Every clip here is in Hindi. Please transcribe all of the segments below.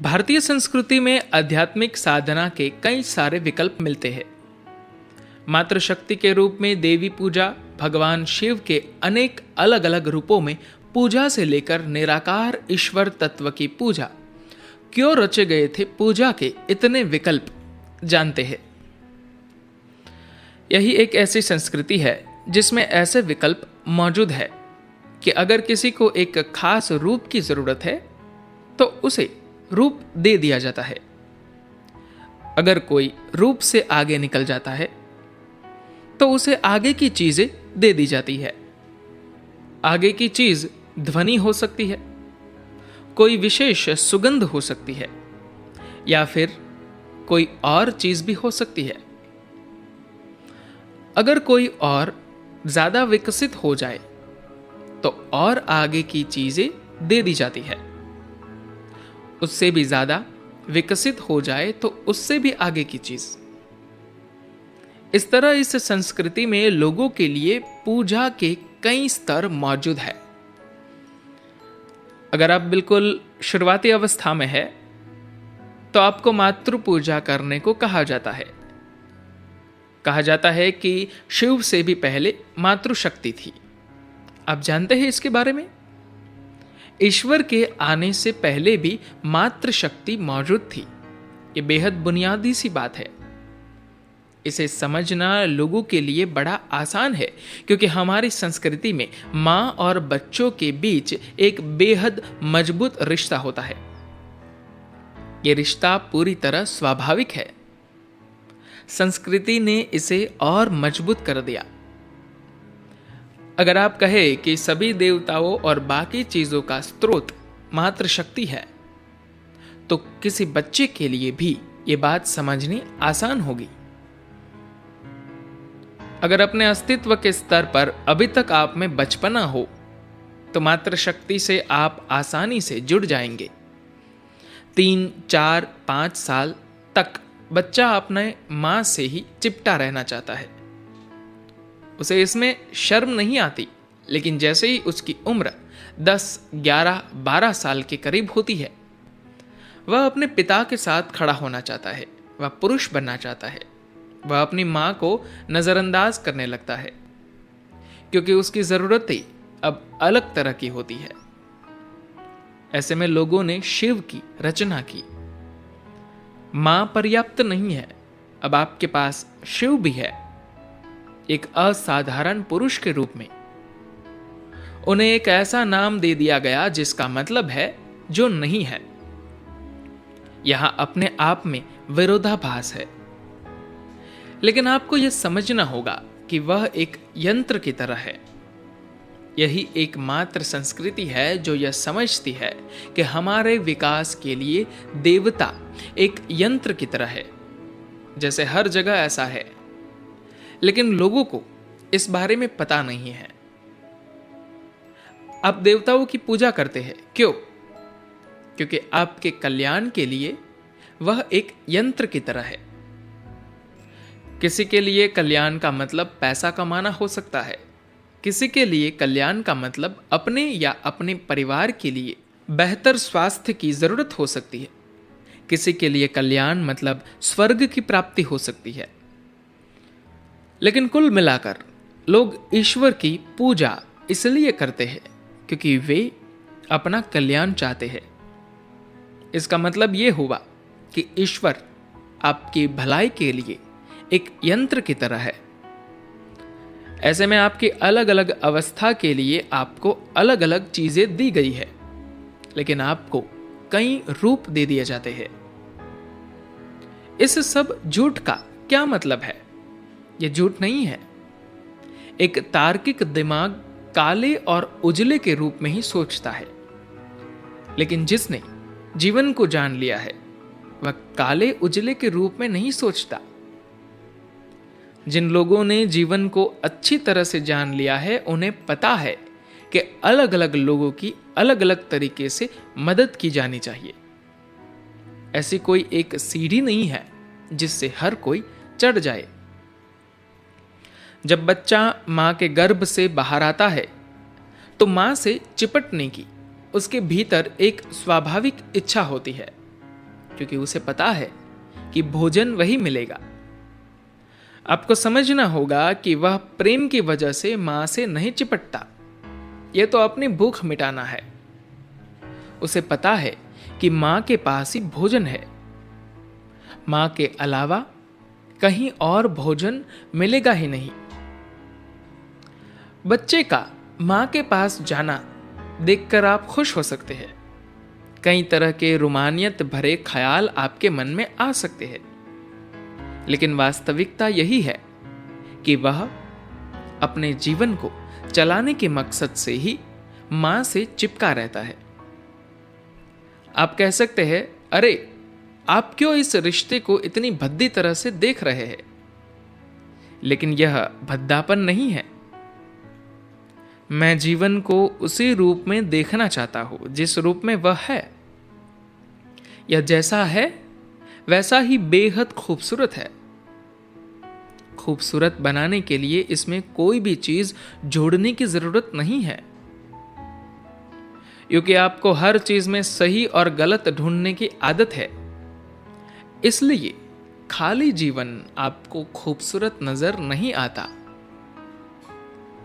भारतीय संस्कृति में आध्यात्मिक साधना के कई सारे विकल्प मिलते हैं। मातृशक्ति के रूप में देवी पूजा, भगवान शिव के अनेक अलग अलग रूपों में पूजा से लेकर निराकार ईश्वर तत्व की पूजा, क्यों रचे गए थे पूजा के इतने विकल्प, जानते हैं। यही एक ऐसी संस्कृति है जिसमें ऐसे विकल्प मौजूद है कि अगर किसी को एक खास रूप की जरूरत है तो उसे रूप दे दिया जाता है। अगर कोई रूप से आगे निकल जाता है तो उसे आगे की चीजें दे दी जाती है। आगे की चीज ध्वनि हो सकती है, कोई विशेष सुगंध हो सकती है, या फिर कोई और चीज भी हो सकती है। अगर कोई और ज्यादा विकसित हो जाए तो और आगे की चीजें दे दी जाती है। उससे भी ज्यादा विकसित हो जाए तो उससे भी आगे की चीज। इस तरह इस संस्कृति में लोगों के लिए पूजा के कई स्तर मौजूद है। अगर आप बिल्कुल शुरुआती अवस्था में है तो आपको मातृ पूजा करने को कहा जाता है। कहा जाता है कि शिव से भी पहले मातृशक्ति थी। आप जानते हैं इसके बारे में? ईश्वर के आने से पहले भी मातृशक्ति मौजूद थी। ये बेहद बुनियादी सी बात है। इसे समझना लोगों के लिए बड़ा आसान है क्योंकि हमारी संस्कृति में मां और बच्चों के बीच एक बेहद मजबूत रिश्ता होता है। ये रिश्ता पूरी तरह स्वाभाविक है। संस्कृति ने इसे और मजबूत कर दिया। अगर आप कहें कि सभी देवताओं और बाकी चीजों का स्रोत मातृशक्ति है तो किसी बच्चे के लिए भी ये बात समझनी आसान होगी। अगर अपने अस्तित्व के स्तर पर अभी तक आप में बचपना हो तो मातृशक्ति से आप आसानी से जुड़ जाएंगे। 3, 4, 5 साल तक बच्चा अपने मां से ही चिपटा रहना चाहता है। उसे इसमें शर्म नहीं आती, लेकिन जैसे ही उसकी उम्र 10, 11, 12 साल के करीब होती है, वह अपने पिता के साथ खड़ा होना चाहता है। वह पुरुष बनना चाहता है। वह अपनी मां को नजरअंदाज करने लगता है क्योंकि उसकी जरूरतें अब अलग तरह की होती है। ऐसे में लोगों ने शिव की रचना की। मां पर्याप्त नहीं है, अब आपके पास शिव भी है, एक असाधारण पुरुष के रूप में। उन्हें एक ऐसा नाम दे दिया गया जिसका मतलब है जो नहीं है। यहां अपने आप में विरोधाभास है, लेकिन आपको यह समझना होगा कि वह एक यंत्र की तरह है। यही एकमात्र संस्कृति है जो यह समझती है कि हमारे विकास के लिए देवता एक यंत्र की तरह है। जैसे हर जगह ऐसा है, लेकिन लोगों को इस बारे में पता नहीं है। आप देवताओं की पूजा करते हैं, क्यों? क्योंकि आपके कल्याण के लिए वह एक यंत्र की तरह है। किसी के लिए कल्याण का मतलब पैसा कमाना हो सकता है। किसी के लिए कल्याण का मतलब अपने या अपने परिवार के लिए बेहतर स्वास्थ्य की जरूरत हो सकती है। किसी के लिए कल्याण मतलब स्वर्ग की प्राप्ति हो सकती है। लेकिन कुल मिलाकर लोग ईश्वर की पूजा इसलिए करते हैं क्योंकि वे अपना कल्याण चाहते हैं। इसका मतलब यह हुआ कि ईश्वर आपकी भलाई के लिए एक यंत्र की तरह है। ऐसे में आपकी अलग अलग अवस्था के लिए आपको अलग अलग चीजें दी गई है, लेकिन आपको कई रूप दे दिए जाते हैं। इस सब झूठ का क्या मतलब है? यह झूठ नहीं है। एक तार्किक दिमाग काले और उजले के रूप में ही सोचता है, लेकिन जिसने जीवन को जान लिया है वह काले उजले के रूप में नहीं सोचता। जिन लोगों ने जीवन को अच्छी तरह से जान लिया है उन्हें पता है कि अलग अलग लोगों की अलग अलग तरीके से मदद की जानी चाहिए। ऐसी कोई एक सीढ़ी नहीं है जिससे हर कोई चढ़ जाए। जब बच्चा मां के गर्भ से बाहर आता है तो मां से चिपटने की उसके भीतर एक स्वाभाविक इच्छा होती है। क्योंकि उसे पता है कि भोजन वही मिलेगा। आपको समझना होगा कि वह प्रेम की वजह से मां से नहीं चिपटता, यह तो अपनी भूख मिटाना है। उसे पता है कि मां के पास ही भोजन है, मां के अलावा कहीं और भोजन मिलेगा ही नहीं। बच्चे का मां के पास जाना देखकर आप खुश हो सकते हैं। कई तरह के रोमानियत भरे ख्याल आपके मन में आ सकते हैं, लेकिन वास्तविकता यही है कि वह अपने जीवन को चलाने के मकसद से ही मां से चिपका रहता है। आप कह सकते हैं, अरे आप क्यों इस रिश्ते को इतनी भद्दी तरह से देख रहे हैं? लेकिन यह भद्दापन नहीं है। मैं जीवन को उसी रूप में देखना चाहता हूं जिस रूप में वह है। यह जैसा है वैसा ही बेहद खूबसूरत है। खूबसूरत बनाने के लिए इसमें कोई भी चीज जोड़ने की जरूरत नहीं है, क्योंकि आपको हर चीज में सही और गलत ढूंढने की आदत है। इसलिए खाली जीवन आपको खूबसूरत नजर नहीं आता।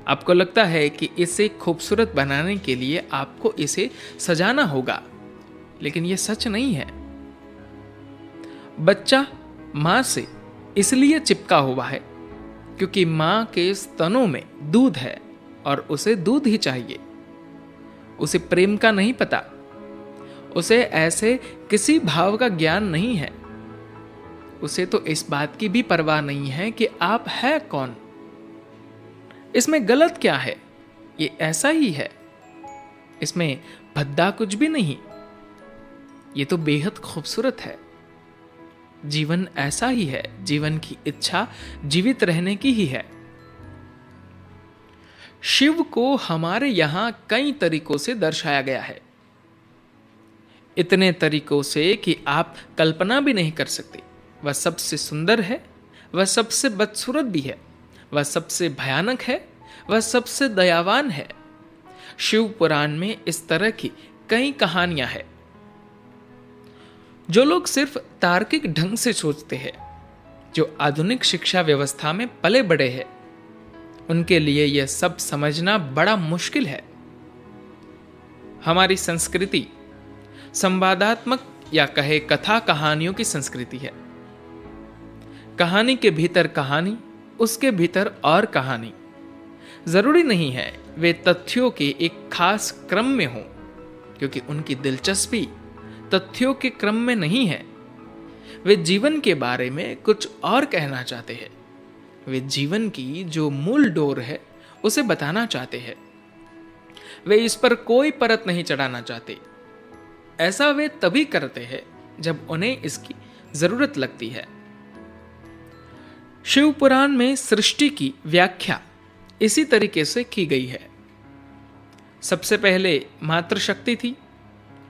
आपको लगता है कि इसे खूबसूरत बनाने के लिए आपको इसे सजाना होगा, लेकिन यह सच नहीं है। बच्चा मां से इसलिए चिपका हुआ है क्योंकि मां के स्तनों में दूध है और उसे दूध ही चाहिए। उसे प्रेम का नहीं पता, उसे ऐसे किसी भाव का ज्ञान नहीं है। उसे तो इस बात की भी परवाह नहीं है कि आप है कौन। इसमें गलत क्या है? ये ऐसा ही है, इसमें भद्दा कुछ भी नहीं। ये तो बेहद खूबसूरत है। जीवन ऐसा ही है, जीवन की इच्छा जीवित रहने की ही है। शिव को हमारे यहां कई तरीकों से दर्शाया गया है, इतने तरीकों से कि आप कल्पना भी नहीं कर सकते। वह सबसे सुंदर है, वह सबसे बदसूरत भी है, वह सबसे भयानक है, वह सबसे दयावान है। शिव पुराण में इस तरह की कई कहानियां हैं। जो लोग सिर्फ तार्किक ढंग से सोचते हैं, जो आधुनिक शिक्षा व्यवस्था में पले बड़े हैं, उनके लिए यह सब समझना बड़ा मुश्किल है। हमारी संस्कृति संवादात्मक या कहे कथा कहानियों की संस्कृति है। कहानी के भीतर कहानी, उसके भीतर और कहानी। जरूरी नहीं है वे तथ्यों के एक खास क्रम में हों, क्योंकि उनकी दिलचस्पी तथ्यों के क्रम में नहीं है। वे जीवन के बारे में कुछ और कहना चाहते हैं। वे जीवन की जो मूल डोर है उसे बताना चाहते हैं। वे इस पर कोई परत नहीं चढ़ाना चाहते। ऐसा वे तभी करते हैं जब उन्हें इसकी जरूरत लगती है। शिव पुराण में सृष्टि की व्याख्या इसी तरीके से की गई है। सबसे पहले मातृशक्ति थी,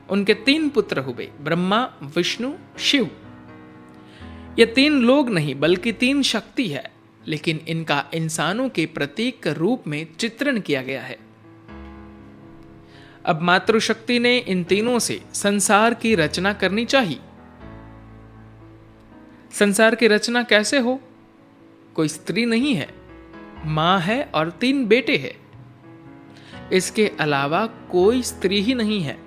उनके 3 पुत्र हुए, ब्रह्मा, विष्णु, शिव। ये 3 लोग नहीं बल्कि 3 शक्ति है, लेकिन इनका इंसानों के प्रतीक रूप में चित्रण किया गया है। अब मातृशक्ति ने इन तीनों से संसार की रचना करनी चाहिए। संसार की रचना कैसे हो? कोई स्त्री नहीं है, मां है और 3 बेटे हैं। इसके अलावा कोई स्त्री ही नहीं है।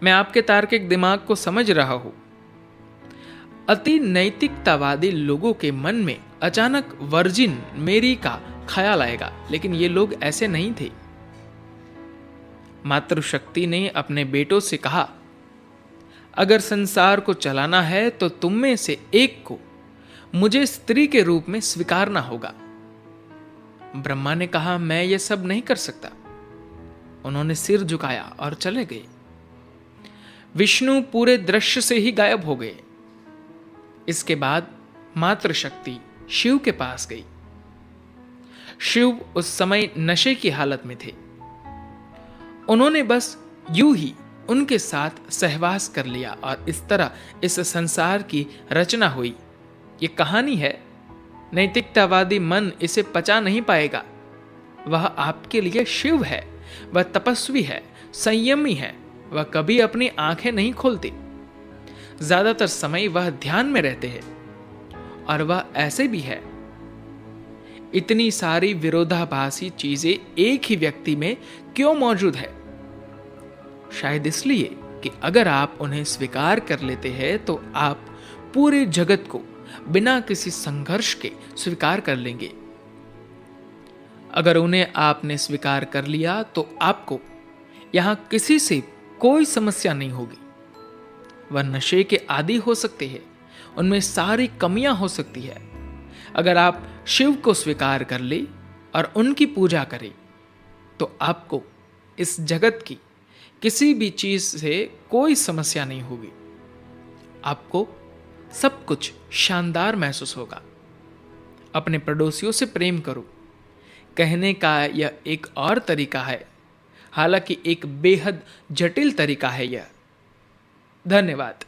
मैं आपके तार्किक दिमाग को समझ रहा हूं। अति नैतिकतावादी लोगों के मन में अचानक वर्जिन मेरी का ख्याल आएगा, लेकिन ये लोग ऐसे नहीं थे। मातृशक्ति ने अपने बेटों से कहा, अगर संसार को चलाना है तो तुम में से एक को मुझे स्त्री के रूप में स्वीकारना होगा। ब्रह्मा ने कहा, मैं यह सब नहीं कर सकता। उन्होंने सिर झुकाया और चले गए। विष्णु पूरे दृश्य से ही गायब हो गए। इसके बाद मातृशक्ति शिव के पास गई। शिव उस समय नशे की हालत में थे। उन्होंने बस यूं ही उनके साथ सहवास कर लिया और इस तरह इस संसार की रचना हुई। ये कहानी है। नैतिकतावादी मन इसे पचा नहीं पाएगा। वह आपके लिए शिव है, वह तपस्वी है, संयमी है, वह कभी अपनी आंखें नहीं खोलती। ज्यादातर समय वह ध्यान में रहते हैं, और वह ऐसे भी है। इतनी सारी विरोधाभासी चीजें एक ही व्यक्ति में क्यों मौजूद है? शायद इसलिए कि अगर आप उन्हें स्वीकार कर लेते हैं तो आप पूरे जगत को बिना किसी संघर्ष के स्वीकार कर लेंगे। अगर उन्हें आपने स्वीकार कर लिया तो आपको यहां किसी से कोई समस्या नहीं होगी। वह नशे के आदी हो सकते हैं, उनमें सारी कमियां हो सकती है। अगर आप शिव को स्वीकार कर ले और उनकी पूजा करें तो आपको इस जगत की किसी भी चीज से कोई समस्या नहीं होगी। आपको सब कुछ शानदार महसूस होगा। अपने पड़ोसियों से प्रेम करो। कहने का यह एक और तरीका है, हालांकि एक बेहद जटिल तरीका है यह। धन्यवाद।